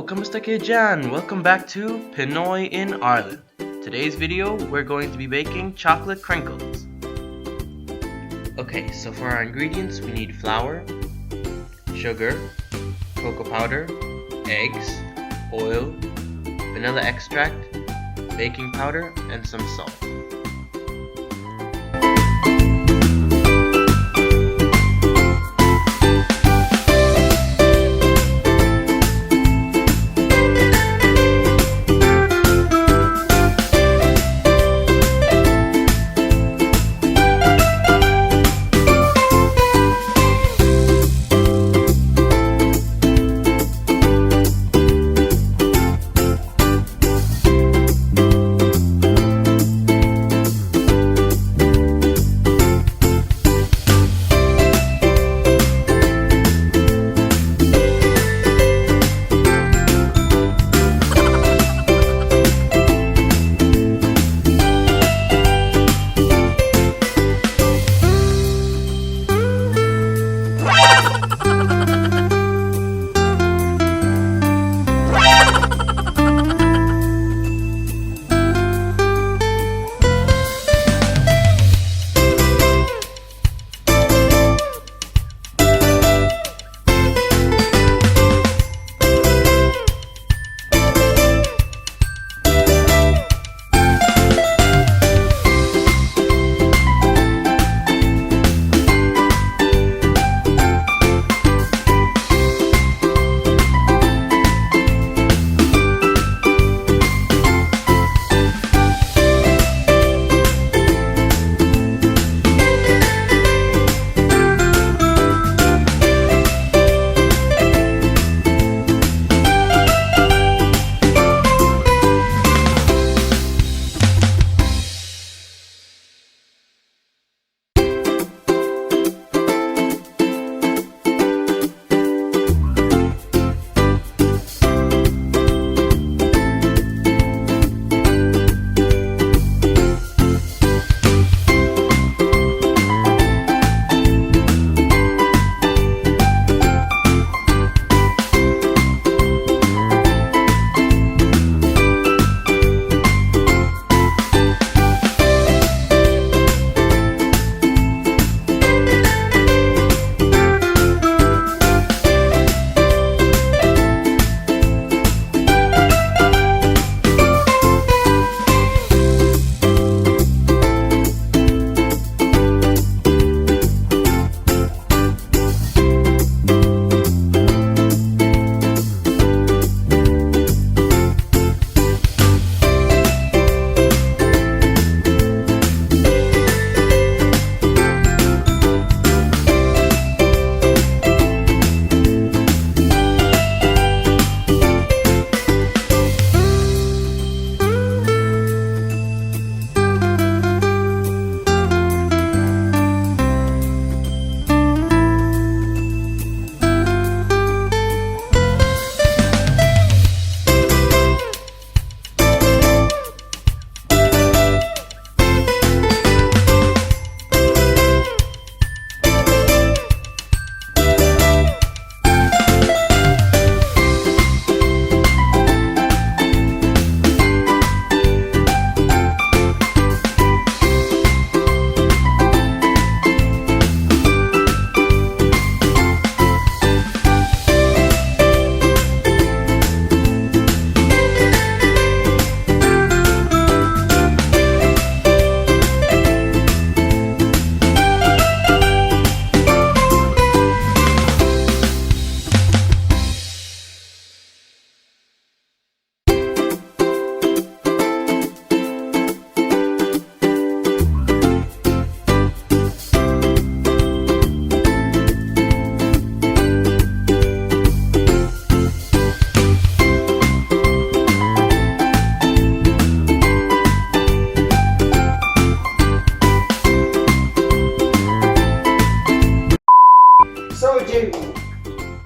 kamusta kayo dyan? Welcome back to Pinoy in Ireland. Today's video, we're going to be baking chocolate crinkles. Okay, so for our ingredients, we need flour, sugar, cocoa powder, eggs, oil, vanilla extract, baking powder, and some salt.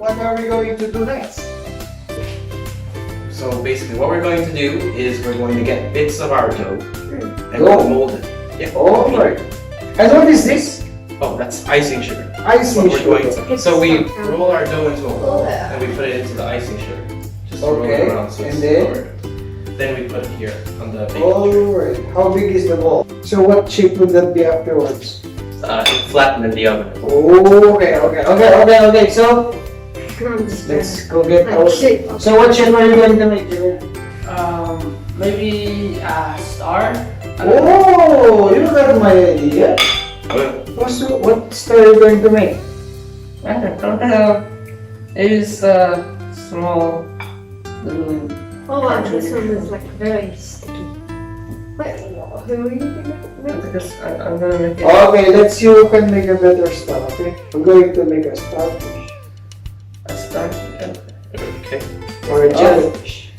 What are we going to do next? So basically what we're going to do is we're going to get bits of our dough and Dough? mold it. Yeah. Alright. And what is this? Oh, that's icing sugar. Icing What we're going sugar. to. So we roll our dough into a ball and we put it into the icing sugar. Just just roll Okay, it around so it's and then? lower. Then we put it here on the baking tray. Alright. How big is the ball? So what shape would that be afterwards? Flatten in the oven. Okay. So let's go get our. So what shape are you going to make? Maybe a star. Oh, you got my idea. What star are you going to make? I don't know. It's a small little. Oh wow, this one is like very sticky. Wait, who are you gonna make? Because I'm gonna make it. Okay, let's see who can make a better star. Okay, I'm going to make a starfish A star. Okay. or a jellyfish,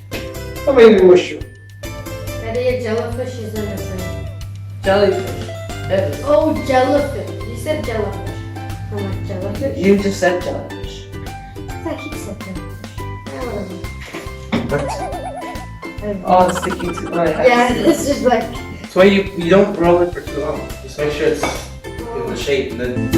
or maybe mushroom. Daddy, a jellyfish is in the same. Jellyfish. Yes. Oh, jellyfish. You said jellyfish. I'm like jellyfish. You just said jellyfish. I thought he said jellyfish. I don't know. Oh, it's sticking to my head. Yeah, this is like. That's why you don't roll it for too long. Just make sure it's in the shape and then.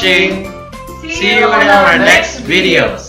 watching. See you in our next videos.